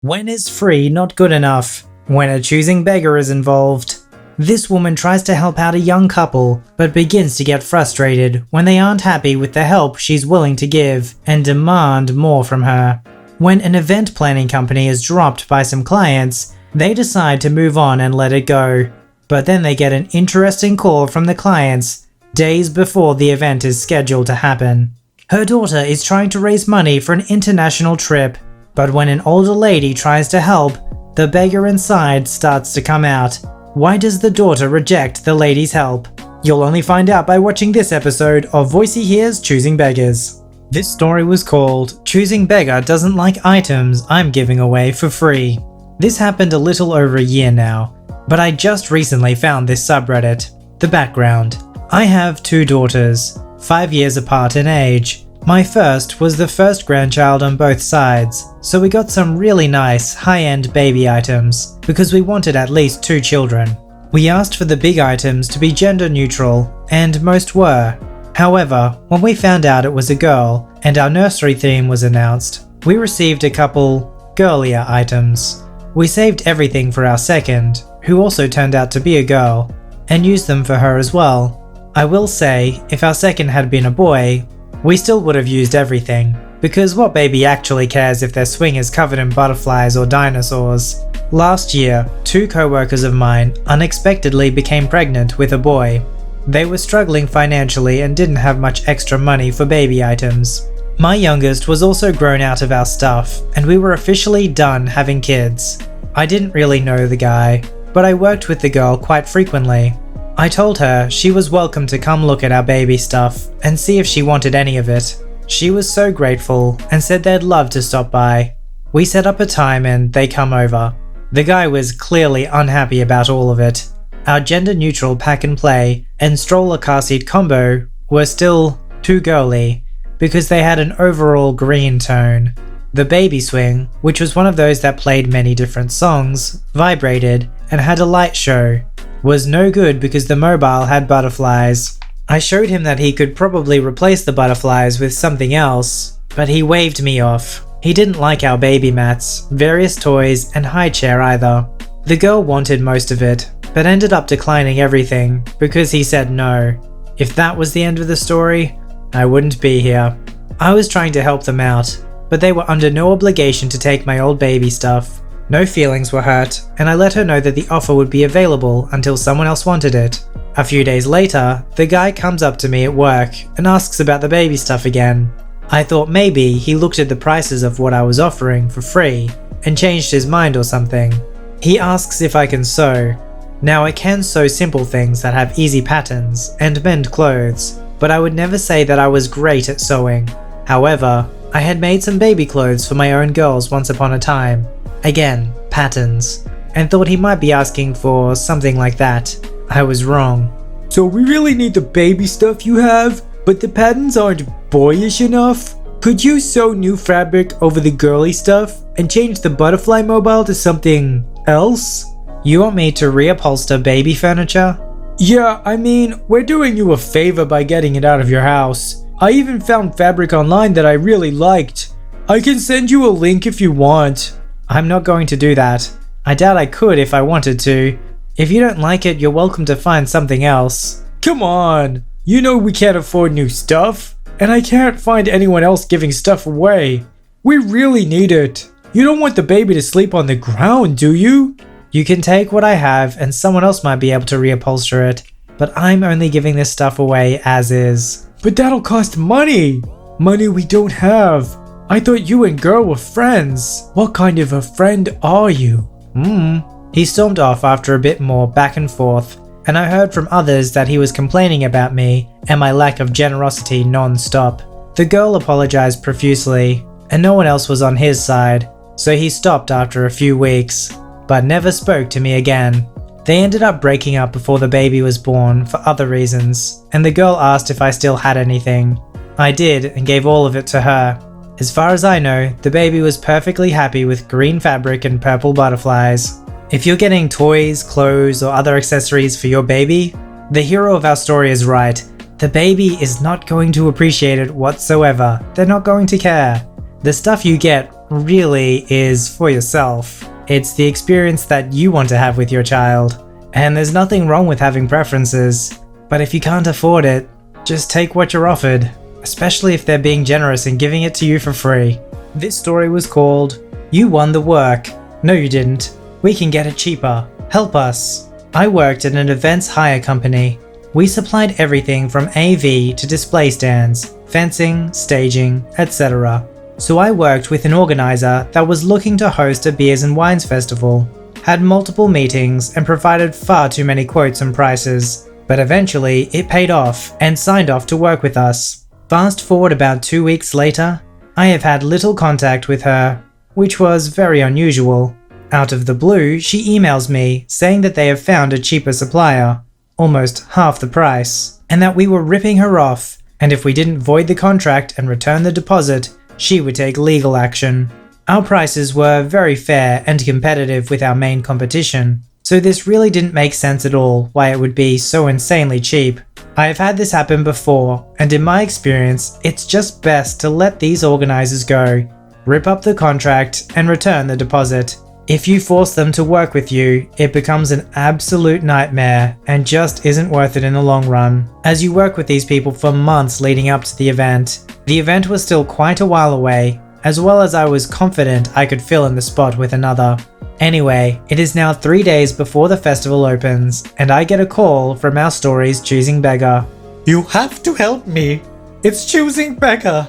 When is free not good enough? When a choosing beggar is involved. This woman tries to help out a young couple, but begins to get frustrated when they aren't happy with the help she's willing to give and demand more from her. When an event planning company is dropped by some clients, they decide to move on and let it go. But then they get an interesting call from the clients days before the event is scheduled to happen. Her daughter is trying to raise money for an international trip, but when an older lady tries to help, the beggar inside starts to come out. Why does the daughter reject the lady's help? You'll only find out by watching this episode of VoiceyHere's Choosing Beggars. This story was called Choosing Beggar Doesn't Like Items I'm Giving Away for Free. This happened a little over a year now, but I just recently found this subreddit. The background. I have 2 daughters, 5 years apart in age. My first was the first grandchild on both sides, so we got some really nice high-end baby items because we wanted at least 2 children. We asked for the big items to be gender neutral, and most were. However, when we found out it was a girl and our nursery theme was announced, we received a couple girlier items. We saved everything for our second, who also turned out to be a girl, and used them for her as well. I will say, if our second had been a boy, we still would have used everything, because what baby actually cares if their swing is covered in butterflies or dinosaurs? Last year, 2 co-workers of mine unexpectedly became pregnant with a boy. They were struggling financially and didn't have much extra money for baby items. My youngest was also grown out of our stuff, and we were officially done having kids. I didn't really know the guy, but I worked with the girl quite frequently. I told her she was welcome to come look at our baby stuff and see if she wanted any of it. She was so grateful and said they'd love to stop by. We set up a time and they come over. The guy was clearly unhappy about all of it. Our gender-neutral pack and play and stroller car seat combo were still too girly because they had an overall green tone. The baby swing, which was one of those that played many different songs, vibrated and had a light show, was no good because the mobile had butterflies. I showed him that he could probably replace the butterflies with something else, but he waved me off. He didn't like our baby mats, various toys, and high chair either. The girl wanted most of it, but ended up declining everything because he said no. If that was the end of the story, I wouldn't be here. I was trying to help them out, but they were under no obligation to take my old baby stuff. No feelings were hurt, and I let her know that the offer would be available until someone else wanted it. A few days later, the guy comes up to me at work and asks about the baby stuff again. I thought maybe he looked at the prices of what I was offering for free and changed his mind or something. He asks if I can sew. Now I can sew simple things that have easy patterns and mend clothes, but I would never say that I was great at sewing. However, I had made some baby clothes for my own girls once upon a time. Again, patterns, and thought he might be asking for something like that. I was wrong. So we really need the baby stuff you have, but the patterns aren't boyish enough? Could you sew new fabric over the girly stuff and change the butterfly mobile to something else? You want me to reupholster baby furniture? Yeah, I mean, we're doing you a favor by getting it out of your house. I even found fabric online that I really liked. I can send you a link if you want. I'm not going to do that. I doubt I could if I wanted to. If you don't like it, you're welcome to find something else. Come on! You know we can't afford new stuff, and I can't find anyone else giving stuff away. We really need it. You don't want the baby to sleep on the ground, do you? You can take what I have and someone else might be able to reupholster it, but I'm only giving this stuff away as is. But that'll cost money! Money we don't have. I thought you and girl were friends. What kind of a friend are you? He stormed off after a bit more back and forth, and I heard from others that he was complaining about me and my lack of generosity non-stop. The girl apologized profusely, and no one else was on his side, so he stopped after a few weeks, but never spoke to me again. They ended up breaking up before the baby was born for other reasons, and the girl asked if I still had anything. I did and gave all of it to her. As far as I know, the baby was perfectly happy with green fabric and purple butterflies. If you're getting toys, clothes, or other accessories for your baby, the hero of our story is right. The baby is not going to appreciate it whatsoever. They're not going to care. The stuff you get really is for yourself. It's the experience that you want to have with your child. And there's nothing wrong with having preferences. But if you can't afford it, just take what you're offered, especially if they're being generous and giving it to you for free. This story was called, You Won the Work. No, you didn't. We can get it cheaper. Help us. I worked at an events hire company. We supplied everything from AV to display stands, fencing, staging, etc. So I worked with an organizer that was looking to host a beers and wines festival, had multiple meetings and provided far too many quotes and prices. But eventually it paid off and signed off to work with us. Fast forward about 2 weeks later, I have had little contact with her, which was very unusual. Out of the blue, she emails me saying that they have found a cheaper supplier, almost half the price, and that we were ripping her off, and if we didn't void the contract and return the deposit, she would take legal action. Our prices were very fair and competitive with our main competition, so this really didn't make sense at all why it would be so insanely cheap. I have had this happen before, and in my experience, it's just best to let these organizers go, rip up the contract, and return the deposit. If you force them to work with you, it becomes an absolute nightmare and just isn't worth it in the long run, as you work with these people for months leading up to the event. The event was still quite a while away, as well as I was confident I could fill in the spot with another. Anyway, it is now 3 days before the festival opens, and I get a call from our story's choosing beggar. You have to help me. It's choosing beggar.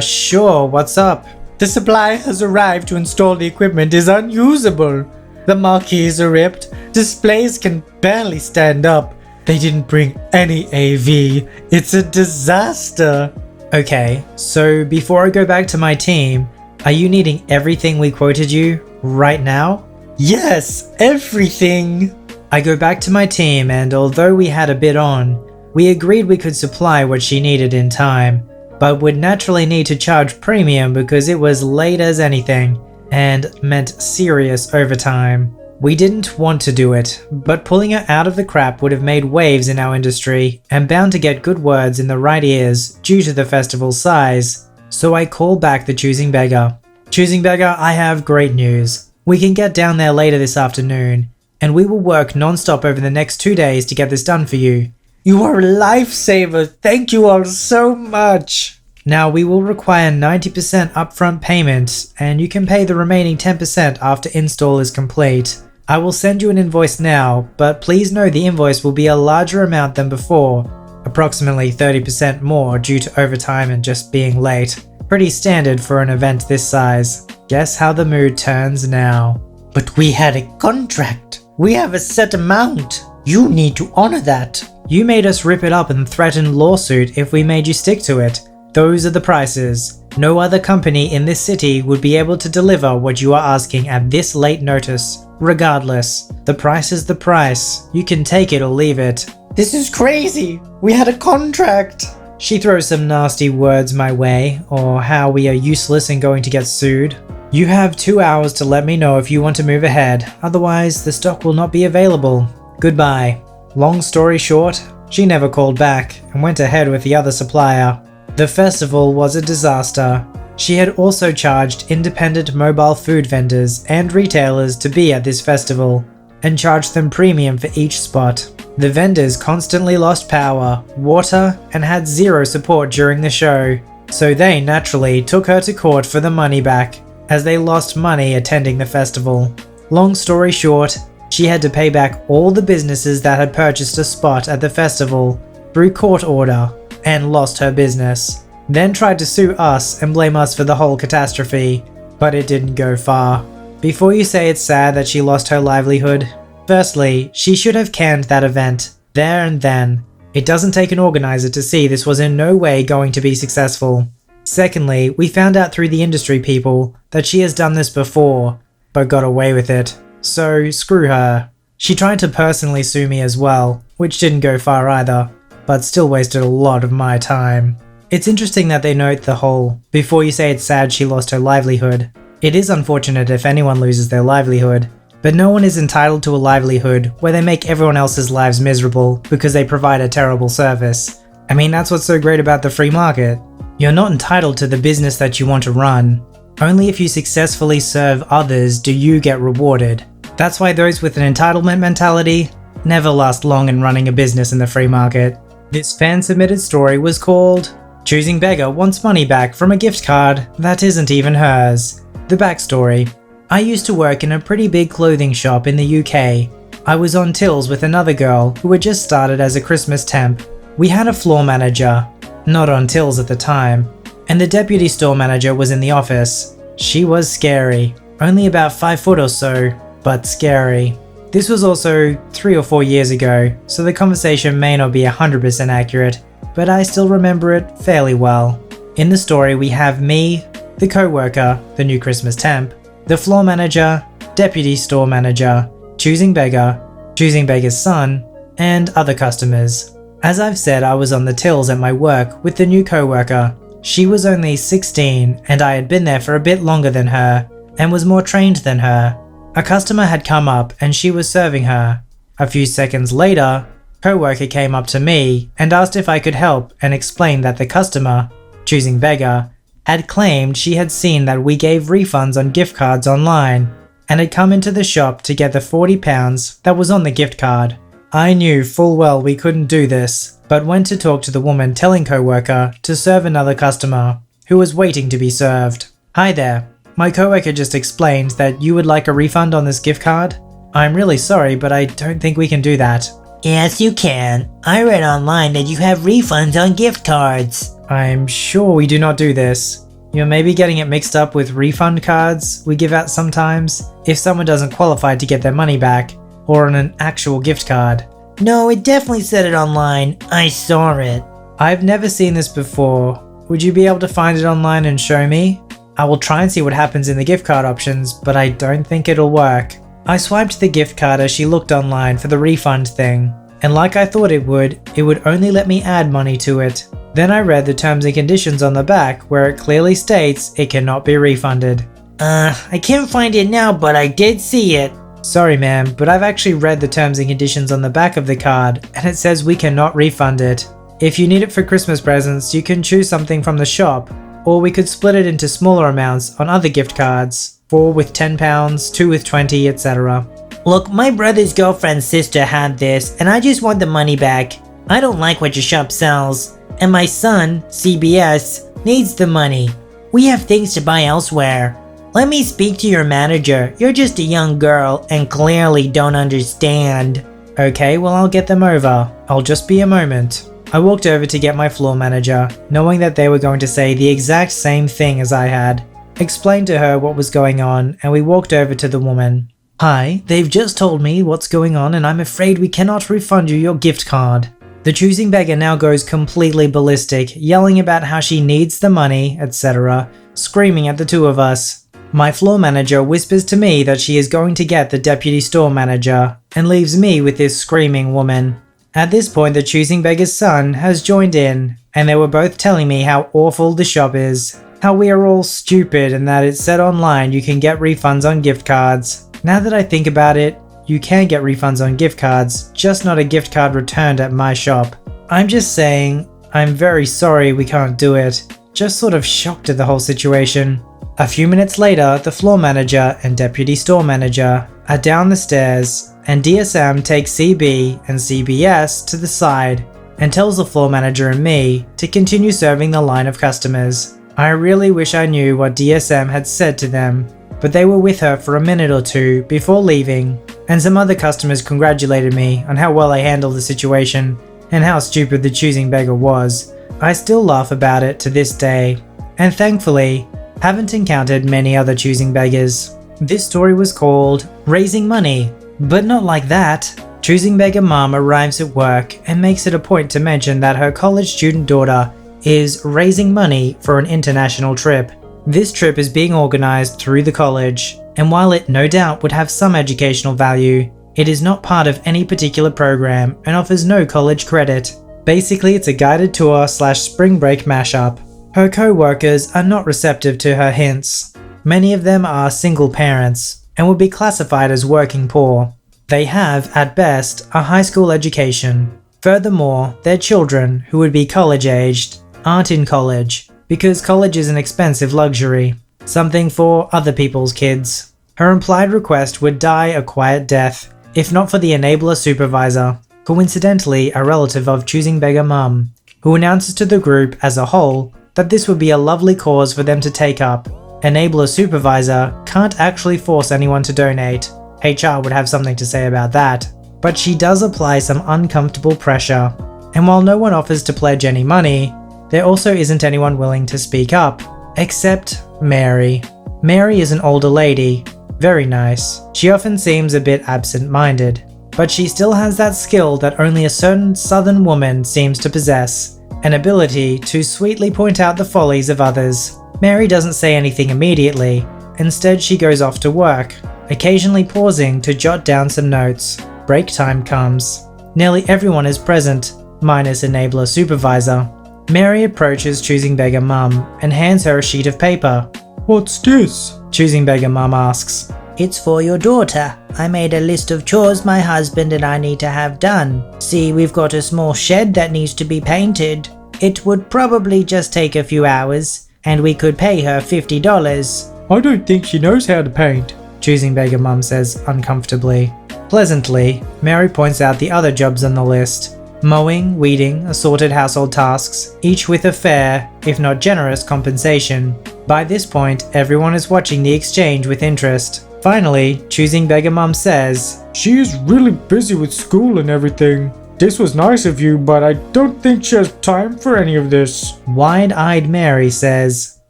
Sure, what's up? The supply has arrived to install the equipment is unusable. The marquees are ripped, displays can barely stand up. They didn't bring any AV. It's a disaster. Okay, so before I go back to my team, are you needing everything we quoted you right now? Yes, everything. I go back to my team, and although we had a bit on, we agreed we could supply what she needed in time, but would naturally need to charge premium because it was late as anything and meant serious overtime. We didn't want to do it, but pulling her out of the crap would have made waves in our industry and bound to get good words in the right ears due to the festival's size. So I call back the choosing beggar. Choosing beggar, I have great news. We can get down there later this afternoon, and we will work non-stop over the next 2 days to get this done for you. You are a lifesaver. Thank you all so much. Now we will require 90% upfront payment, and you can pay the remaining 10% after install is complete. I will send you an invoice now, but please know the invoice will be a larger amount than before, approximately 30% more due to overtime and just being late. Pretty standard for an event this size. Guess how the mood turns now. But we had a contract. We have a set amount. You need to honor that. You made us rip it up and threaten lawsuit if we made you stick to it. Those are the prices. No other company in this city would be able to deliver what you are asking at this late notice. Regardless, the price is the price. You can take it or leave it. This is crazy. We had a contract. She throws some nasty words my way, or how we are useless and going to get sued. You have 2 hours to let me know if you want to move ahead, otherwise the stock will not be available. Goodbye. Long story short, she never called back and went ahead with the other supplier. The festival was a disaster. She had also charged independent mobile food vendors and retailers to be at this festival, and charged them premium for each spot. The vendors constantly lost power, water, and had zero support during the show, so they naturally took her to court for the money back, as they lost money attending the festival. Long story short, she had to pay back all the businesses that had purchased a spot at the festival through court order and lost her business. Then tried to sue us and blame us for the whole catastrophe, but it didn't go far. Before you say it's sad that she lost her livelihood, firstly, she should have canned that event there and then. It doesn't take an organizer to see this was in no way going to be successful. Secondly, we found out through the industry people that she has done this before, but got away with it. So screw her. She tried to personally sue me as well, which didn't go far either, but still wasted a lot of my time. It's interesting that they note the whole, before you say it's sad she lost her livelihood. It is unfortunate if anyone loses their livelihood, but no one is entitled to a livelihood where they make everyone else's lives miserable because they provide a terrible service. I mean, that's what's so great about the free market. You're not entitled to the business that you want to run. Only if you successfully serve others do you get rewarded. That's why those with an entitlement mentality never last long in running a business in the free market. This fan-submitted story was called Choosing Beggar Wants Money Back from a Gift Card That Isn't Even Hers. The backstory. I used to work in a pretty big clothing shop in the UK. I was on tills with another girl who had just started as a Christmas temp. We had a floor manager, not on tills at the time, and the deputy store manager was in the office. She was scary, only about 5 foot or so, but scary. This was also 3 or 4 years ago, so the conversation may not be 100% accurate, but I still remember it fairly well. In the story we have me, the co-worker, the new Christmas temp, the floor manager, deputy store manager, Choosing Beggar, Choosing Beggar's son, and other customers. As I've said, I was on the tills at my work with the new co-worker. She was only 16 and I had been there for a bit longer than her and was more trained than her. A customer had come up and she was serving her. A few seconds later, co-worker came up to me and asked if I could help and explained that the customer, Choosing Beggar, had claimed she had seen that we gave refunds on gift cards online and had come into the shop to get the £40 that was on the gift card. I knew full well we couldn't do this, but went to talk to the woman telling co-worker to serve another customer who was waiting to be served. Hi there, my co-worker just explained that you would like a refund on this gift card. I'm really sorry, but I don't think we can do that. Yes, you can. I read online that you have refunds on gift cards. I'm sure we do not do this. You're maybe getting it mixed up with refund cards we give out sometimes if someone doesn't qualify to get their money back, or on an actual gift card. No, it definitely said it online. I saw it. I've never seen this before. Would you be able to find it online and show me? I will try and see what happens in the gift card options, but I don't think it'll work. I swiped the gift card as she looked online for the refund thing, and like I thought it would only let me add money to it. Then I read the terms and conditions on the back where it clearly states it cannot be refunded. I can't find it now, but I did see it. Sorry ma'am, but I've actually read the terms and conditions on the back of the card and it says we cannot refund it. If you need it for Christmas presents, you can choose something from the shop, or we could split it into smaller amounts on other gift cards, 4 with £10, 2 with 20, etc. Look, my brother's girlfriend's sister had this and I just want the money back. I don't like what your shop sells, and my son, CBS, needs the money. We have things to buy elsewhere. Let me speak to your manager. You're just a young girl and clearly don't understand. Okay, well I'll get them over. I'll just be a moment. I walked over to get my floor manager, knowing that they were going to say the exact same thing as I had. Explained to her what was going on and we walked over to the woman. Hi, they've just told me what's going on and I'm afraid we cannot refund you your gift card. The Choosing Beggar now goes completely ballistic, yelling about how she needs the money, etc., screaming at the two of us. My floor manager whispers to me that she is going to get the deputy store manager and leaves me with this screaming woman. At this point, the Choosing Beggar's son has joined in and they were both telling me how awful the shop is, how we are all stupid and that it said online you can get refunds on gift cards. Now that I think about it, you can get refunds on gift cards, just not a gift card returned at my shop. I'm just saying, I'm very sorry we can't do it. Just sort of shocked at the whole situation. A few minutes later, the floor manager and deputy store manager are down the stairs and DSM takes CB and CBS to the side and tells the floor manager and me to continue serving the line of customers. I really wish I knew what DSM had said to them, but they were with her for a minute or two before leaving, and some other customers congratulated me on how well I handled the situation and how stupid the Choosing Beggar was. I still laugh about it to this day, and thankfully, haven't encountered many other Choosing Beggars. This story was called Raising Money, but not like that. Choosing Beggar mom arrives at work and makes it a point to mention that her college student daughter is raising money for an international trip. This trip is being organized through the college, and while it no doubt would have some educational value, it is not part of any particular program and offers no college credit. Basically, it's a guided tour / spring break mashup. Her co-workers are not receptive to her hints. Many of them are single parents and would be classified as working poor. They have, at best, a high school education. Furthermore, their children, who would be college-aged, aren't in college because college is an expensive luxury. something for other people's kids. Her implied request would die a quiet death, if not for the enabler supervisor, coincidentally a relative of Choosing Beggar Mum, who announces to the group as a whole that this would be a lovely cause for them to take up. Enabler supervisor can't actually force anyone to donate. HR would have something to say about that. But she does apply some uncomfortable pressure. And while no one offers to pledge any money, there also isn't anyone willing to speak up, except Mary. Mary is an older lady, very nice. She often seems a bit absent-minded, but she still has that skill that only a certain southern woman seems to possess, an ability to sweetly point out the follies of others. Mary doesn't say anything immediately. Instead, she goes off to work, occasionally pausing to jot down some notes. Break time comes. Nearly everyone is present, minus enabler supervisor. Mary approaches Choosing Beggar Mum and hands her a sheet of paper. What's this? Choosing Beggar Mum asks. It's for your daughter. I made a list of chores my husband and I need to have done. See, we've got a small shed that needs to be painted. It would probably just take a few hours, and we could pay her $50. I don't think she knows how to paint. Choosing Beggar Mum says uncomfortably. Pleasantly, Mary points out the other jobs on the list. Mowing, weeding, assorted household tasks, each with a fair, if not generous, compensation. By this point, everyone is watching the exchange with interest. Finally, Choosing Beggar Mum says, She is really busy with school and everything. This was nice of you, but I don't think she has time for any of this. Wide-eyed Mary says,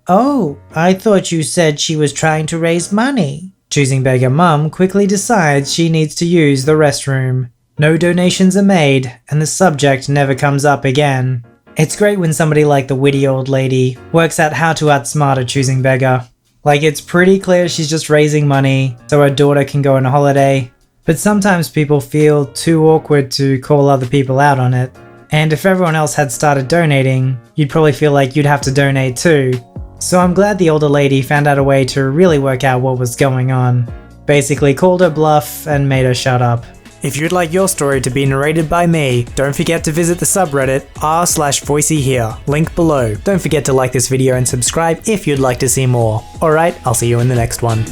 Oh, I thought you said she was trying to raise money. Choosing Beggar Mum quickly decides she needs to use the restroom. No donations are made, and the subject never comes up again. It's great when somebody like the witty old lady works out how to outsmart a Choosing Beggar. Like, it's pretty clear she's just raising money so her daughter can go on a holiday, but sometimes people feel too awkward to call other people out on it. And if everyone else had started donating, you'd probably feel like you'd have to donate too. So I'm glad the older lady found out a way to really work out what was going on. Basically called her bluff and made her shut up. If you'd like your story to be narrated by me, don't forget to visit the subreddit r/VoiceyHere, link below. Don't forget to like this video and subscribe if you'd like to see more. Alright, I'll see you in the next one.